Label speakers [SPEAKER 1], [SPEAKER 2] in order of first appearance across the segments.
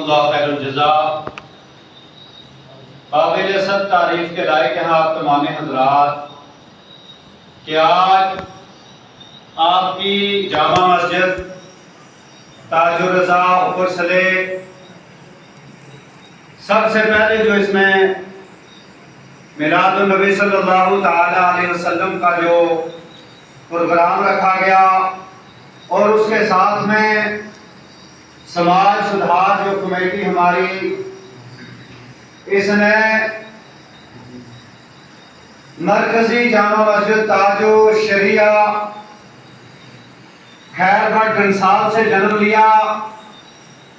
[SPEAKER 1] اللہ خیر الجزا۔ قابل صد تعریف کے لائق ہیں آپ تمام حضرات کہ آج آپ کی جامع مسجد تاج الرضا اوپر سلے سب سے پہلے جو اس میں میلاد النبی صلی اللہ تعالی علیہ وسلم کا جو پروگرام رکھا گیا اور اس کے ساتھ میں سماج سدھار جو کمیٹی ہماری اس نے مرکزی جامع مسجد تاج الشریعہ خیر گڑھ گھنسال سے جنم لیا،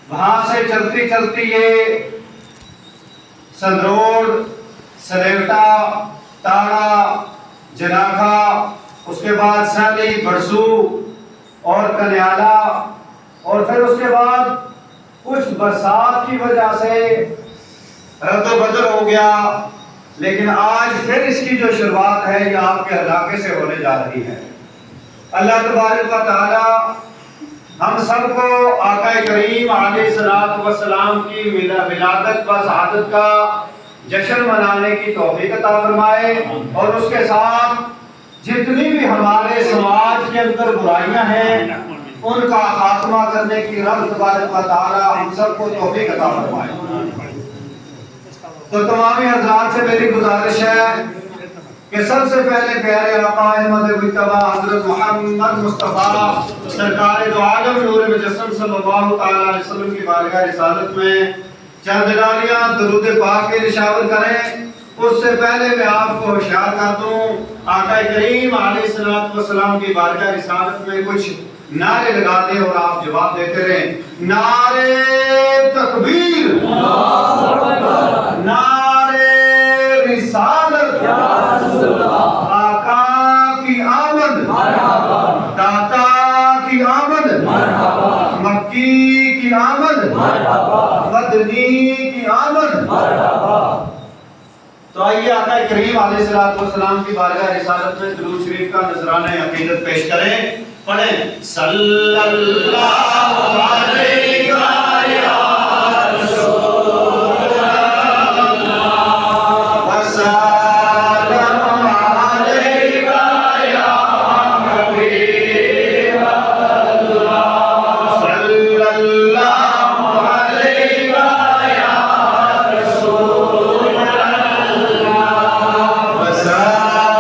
[SPEAKER 1] وہاں سے چلتی چلتی یہ سندروڑ، سلیوٹا، تاڑا، جناکھا، اس کے بعد سیلی، بڑسو اور کنیالا، اور پھر اس کے بعد کچھ برسات کی وجہ سے رد و بدل ہو گیا، لیکن آج پھر اس کی جو شروعات ہے یہ آپ کے علاقے سے ہونے جا رہی ہے۔ اللہ تبارک و تعالی ہم سب کو آقا کریم علیہ الصلوۃ والسلام کی ولادت و شہادت کا جشن منانے کی توفیق عطا فرمائے، اور اس کے ساتھ جتنی بھی ہمارے سماج کے اندر برائیاں ہیں ان کا خاتمہ کرنے کی رب تبارک و تعالی ہم سب کو توفیق عطا فرمائے۔ تو تمام حضرات سے میری گزارش ہے کہ سب سے پہلے پیارے آقا احمد مجتبی حضرت محمد مصطفیٰ سرکار دو عالم نور مجسم صلی اللہ تعالی علیہ وسلم کی بارگاہ رسالت میں چند لالیاں درود پاک کے نشاور کریں۔ اس سے پہلے میں آپ کو ہوشیار کر دوں، آقا کریم علیہ الصلوۃ والسلام کی بارگاہ رسالت میں کچھ نعرے لگا دیں اور آپ جواب دیتے رہیں۔ نعرے تکبیر، نعرے رسالت، آقا کی آمد، داتا کی آمد، مکی کی آمد، مدنی کی آمد۔ تو آئیے آقا کریم علیہ الصلوۃ والسلام کی بارگاہ رسالت میں درود شریف کا نذرانہ عقیدت پیش کریں۔ پڑھیں صلی اللہ علیہ یا رسول اللہ وسلم علیہ یا حبیب اللہ، صلی اللہ علیہ یا رسول اللہ وسلم علیہ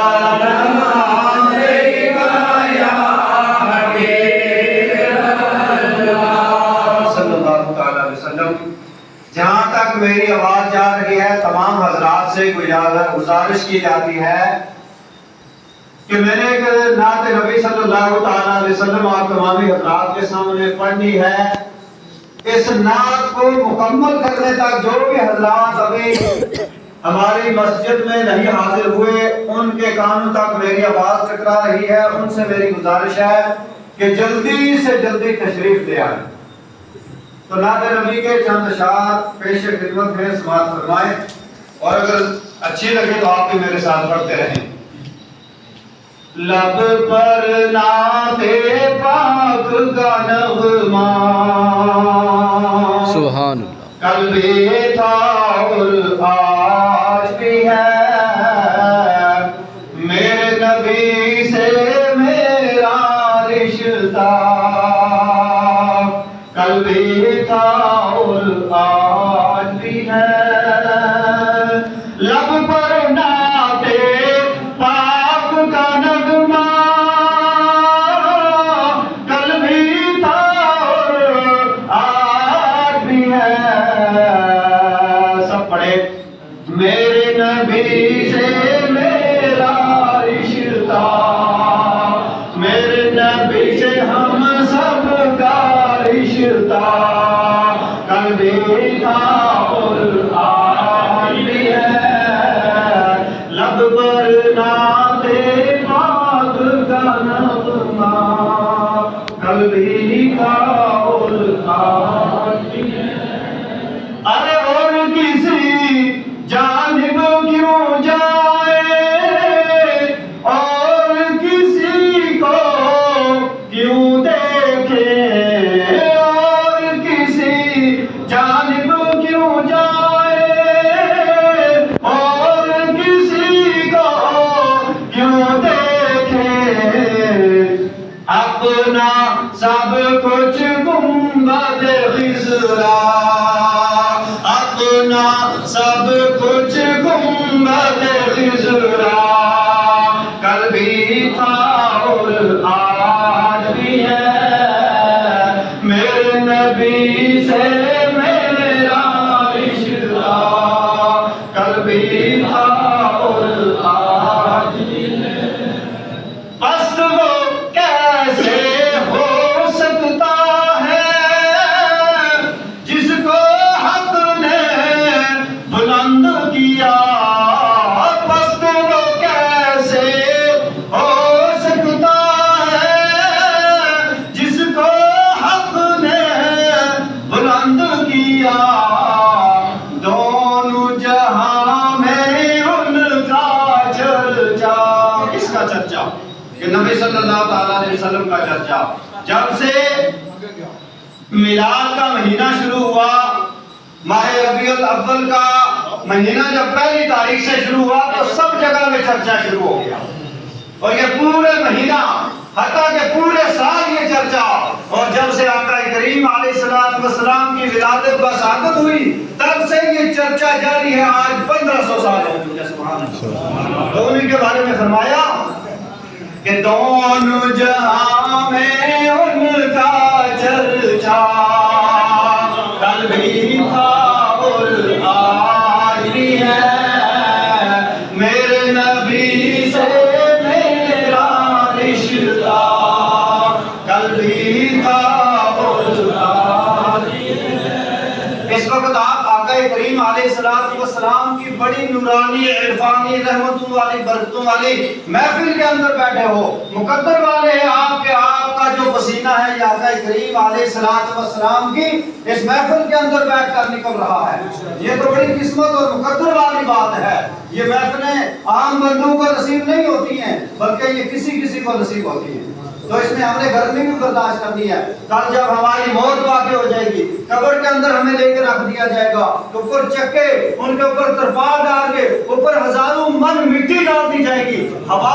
[SPEAKER 1] یا جہاں تک میری آواز جا رہی ہے تمام حضرات سے گزارش کی جاتی ہے کہ میں نے ایک نعت نبی صلی اللہ تعالی علیہ وسلم آپ تمامی حضرات کے سامنے پڑھنی ہے۔ اس نعت کو مکمل کرنے تک جو بھی حضرات ابھی ہماری مسجد میں نہیں حاضر ہوئے ان کے کانوں تک میری آواز ٹکرا رہی ہے، ان سے میری گزارش ہے کہ جلدی سے جلدی تشریف لے آئیں۔ تو نعت نبی کے چند اشعار پیش خدمت میں سماعت فرمائیں، اور اگر اچھی لگے تو آپ بھی میرے ساتھ پڑھتے رہیں۔ لب پر نعت پاک کا نغمہ
[SPEAKER 2] سبحان اللہ
[SPEAKER 1] کل بھی تھا اور آج بھی ہے، میرے نبی سے میرا رشتہ کل بھی تھا اور آج بھی ہے۔ لب پر نعت پاک کا نغمہ کل بھی تھا اور آج بھی ہے۔ سب پڑھے میرے نبی سے میرا رشتہ، میرے نبی سے ہم سب کا رشتہ کل بھی تھا اور آج بھی ہے۔ لب پر نعت پاک کا نغمہ کل بھی تھا اور آج بھی ہے۔ ارے اور کسی جانب کیوں جائے اور کسی کو کیوں دیکھے، اور کسی جانب دونوں جہاں میں ان کا چرچا. کس کا چرچا؟ کہ نبی صلی اللہ تعالیٰ علیہ وسلم کا چرچا. جب سے میلاد کا مہینہ شروع ہوا، ماہ ربیع الاول کا مہینہ جب پہلی تاریخ سے شروع ہوا تو سب جگہ میں چرچا شروع ہو گیا. اور یہ پورے مہینہ حتیٰ کہ پورے سال یہ چرچا. اور جب سے آقا کریم علیہ السلام کی ولادت بسعادت ہوئی تب سے یہ چرچا جاری ہے. آج 1500 سال ہو چکے. سبحان اللہ. تو انہیں کے بارے میں فرمایا کہ دونوں جہاں میں ان کا چرچا، کل بھی تھا اور آج بھی ہے، میرے نبی سے میرا رشتہ، کل بھی تھا اور آج بھی ہے. اس وقت آپ آقا کریم علیہ السلام کی بڑی نورانی عرفانی رحمتوں والی برکتوں والی محفل کے اندر بیٹھے ہو. مقدر والے ہیں آپ کے، آپ کا جو پسینہ ہے یہ آقا کریم علیہ السلام کی اس محفل کے اندر بیٹھ کر نکل رہا ہے. یہ تو بڑی قسمت اور مقدر والی بات ہے. یہ محفلیں عام بندوں کو نصیب نہیں ہوتی ہیں بلکہ یہ کسی کسی کو نصیب ہوتی ہیں. تو اس میں ہم نے گرمی بھی برداشت کرنی ہے. کل جب ہماری موت واقع ہو جائے گی، قبر کے اندر ہمیں لے کے رکھ دیا جائے گا، اوپر چکے، ان کے اوپر ترپال ڈال کے اوپر ہزاروں من مٹی ڈال دی جائے گی. ہوا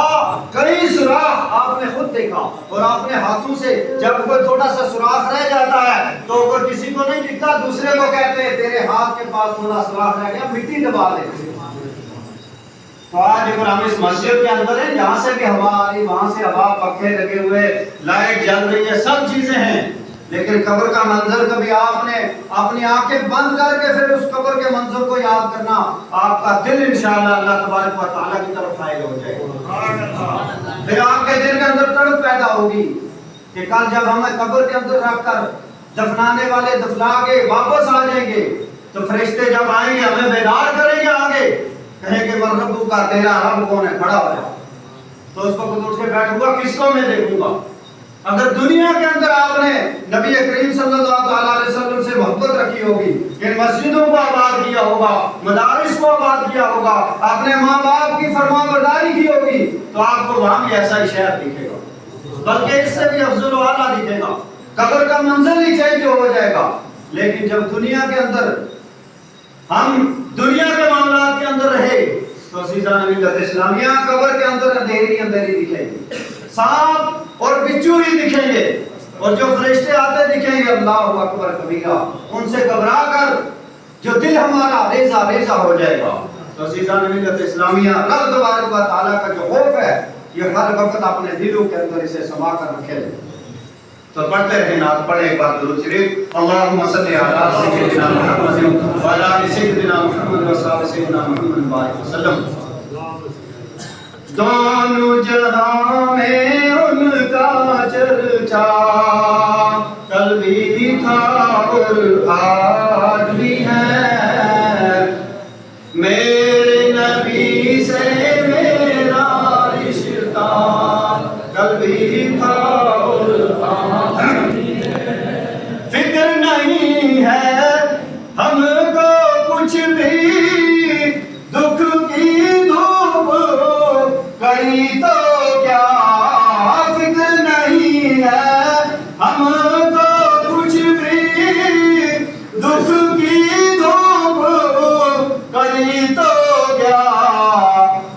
[SPEAKER 1] کئی سوراخ آپ نے خود دیکھا اور آپ نے ہاتھوں سے جب کوئی تھوڑا سا سوراخ رہ جاتا ہے تو اوپر کسی کو نہیں دکھتا، دوسرے کو کہتے ہیں تیرے ہاتھ کے پاس تھوڑا سوراخ رہ گیا، مٹی دبا دے. تو آج اگر ہم اس مسجد کے اندر ہیں جہاں سے بھی ہوا آ رہی، وہاں سے ہوا، پنکھے لگے ہوئے، لائٹ جل رہی ہے، سب چیزیں ہیں، لیکن قبر کا منظر کبھی آپ نے اپنی آنکھیں بند کر کے پھر اس قبر کے منظر کو یاد کرنا، آپ کا دل انشاءاللہ اللہ تبارک و تعالیٰ کی طرف حائل ہو جائے گا. پھر آپ کے دل کے اندر تڑپ پیدا ہوگی کہ کل جب ہمیں قبر کے اندر رکھ کر دفنانے والے دفنا کے واپس آ جائیں گے تو فرشتے جب آئیں گے ہمیں بیدار کریں گے، آگے کہیں کہ مرحبا کا تیرا رب کون ہے، کھڑا ہو جائے. تو اس وقت اٹھ کے بیٹھوں گا، کس کو میں دیکھوں گا؟ اگر دنیا کے اندر آپ نے نبی کریم صلی اللہ علیہ وسلم سے محبت رکھی ہوگی، ان مسجدوں کو آباد کیا ہوگا، مدارس کو آباد کیا ہوگا، اپنے ماں باپ کی فرمان برداری کی ہوگی، تو آپ کو وہاں بھی ایسا ہی شہر دکھے گا، بلکہ اس سے بھی افضل و اعلیٰ دکھے گا. قبر کا منظر ہی چینج ہو جائے گا. لیکن جب دنیا کے اندر ہم دنیا کے معاملات کے اندر رہے تو عزیزان ملت اسلامیہ قبر کے اندر اندھیری اندھیری دکھیں گے، سانپ اور بچھو ہی دکھیں گے، اور جو فرشتے آتے دکھیں گے اللہ اکبر کبیرہ، ان سے گھبرا کر جو دل ہمارا ریزہ ریزہ ہو جائے گا. تو عزیزان ملت اسلامیہ رب تبارک و تعالیٰ کا جو خوف ہے یہ ہر وقت اپنے دلوں کے اندر اسے سما کر رکھے. تو پڑھتے رہیں، نعت پڑھیں ایک بار درود شریف. اللہم صلی علی سیدنا محمد و علی سیدنا محمد و صحابہ سیدنا محمد بارک وسلم. دونوں جہاں میں ان کا چرچا، کل بھی تھا اور آج بھی ہے، میرے نبی سے میرا رشتہ، کل بھی تھا اور آج بھی ہے. فکر نہیں ہے ہم کو کچھ بھی، دکھ کی دھوپ کڑی تو کیا، فکر نہیں ہے ہم کو کچھ بھی، دکھ کی دھوپ کڑی تو کیا،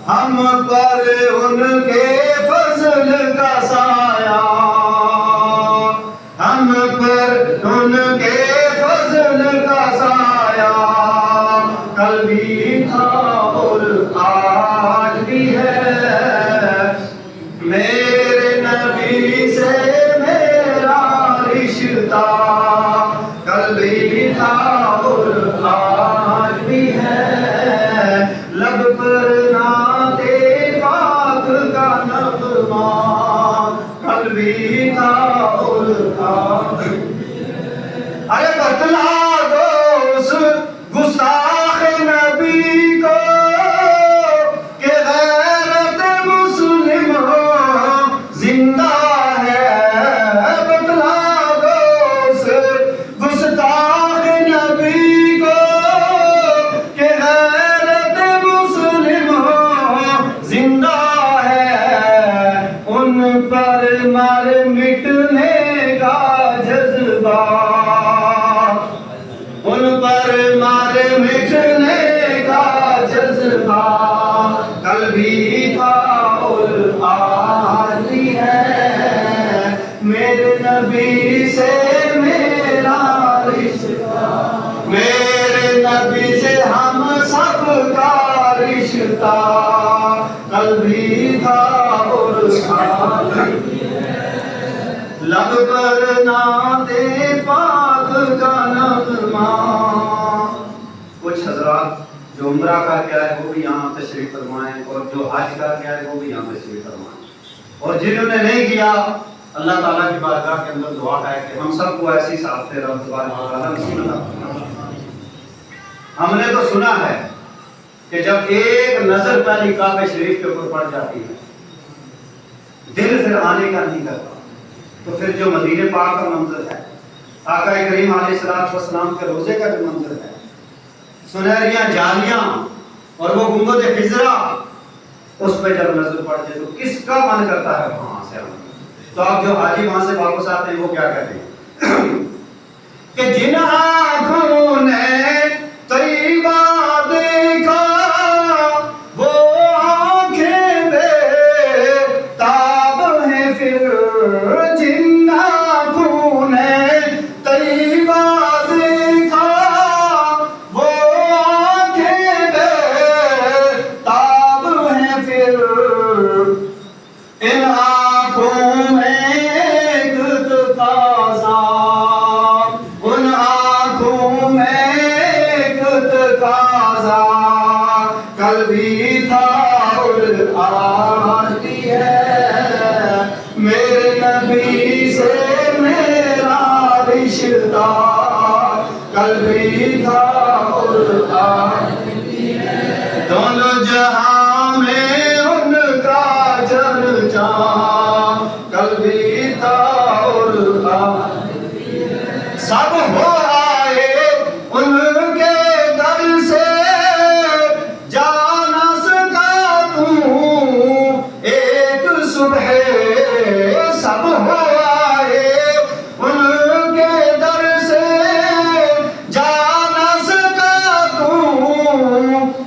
[SPEAKER 1] ہم پر ان کے فضل کا سایہ، ہم پر ان کے فضل کا سایہ، کل بھی تھا اور آج بھی ہے، میرے نبی سے میرا رشتہ، کل بھی تھا اور آج بھی ہے، لب پر نعت پاک کا نغمہ، کل بھی تھا اور آج بھی ہے. ارے بتلا دو اس گستاخ نبی کو کہ غیرت مسلم زندہ ہے، بتلا دو اس گستاخ نبی ان پر مارے مٹنے کا جذبہ کل بھی تھا اور آج بھی ہے، میرے نبی سے میرا رشتہ، میرے نبی سے ہم سب کا رشتہ کل بھی تھا اور آج بھی ہے، لب پر نعت پاک کا نغمہ۔ کچھ حضرات جو عمرہ کا کیا ہے وہ بھی یہاں تشریف فرمائیں، اور جو حج کا کیا ہے وہ بھی یہاں تشریف فرمائیں، اور جنہوں نے نہیں کیا اللہ تعالیٰ کی بارگاہ کے اندر دعا ہے کہ ہم سب کو ایسی ساتھ رب تبارک و تعالیٰ نصیب فرمائے۔ ہم نے تو سنا ہے کہ جب ایک نظر پہلی کعبہ شریف کے اوپر پڑ جاتی ہے دل پھر آنے کا نہیں کرتا، تو پھر جو مدینہ پاک کا منظر ہے، آقا کریم علیہ السلام کے روزے کا جو منظر ہے، سنہریاں جالیاں اور وہ گنبد خضرا، اس پہ جب نظر پڑ جائے تو کس کا من کرتا ہے وہاں سے آنے؟ تو آپ جو حاجی وہاں سے واپس آتے ہیں وہ کیا کہتے ہیں کہ جن آنکھوں نے طیبہ دیکھا وہ آنکھیں بے تاب ہیں، پھر جن آنکھوں نے طیبہ دیکھا وہ آنکھیں بے تاب ہیں، پھر ان آنکھوں میں ایک تقاضا، ان آنکھوں میں ایک تقاضا کل بھی تھا اور آج بھی ہے، میرے نبی سے میرا رشتہ کل بھی تھا اور آج بھی ہے، دونوں جہاں میں ان کا چرچا کل بھی تھا اور آج بھی ہے، سب ہو آئے ان کے در سے جا نہ سکا تو ایک صبح، سب ہو آئے ان کے در سے جا نہ سکا تو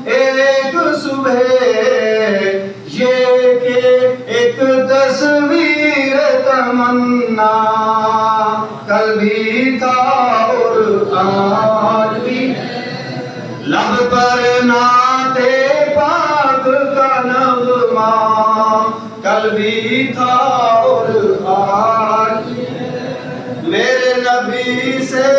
[SPEAKER 1] ایک صبح، یہ کہ ایک تصویر تمنا کل بھی تھا اور آج بھی ہے، لب پر نعت پاک کا نغمہ کل بھی تھا اور آج بھی ہے، میرے نبی سے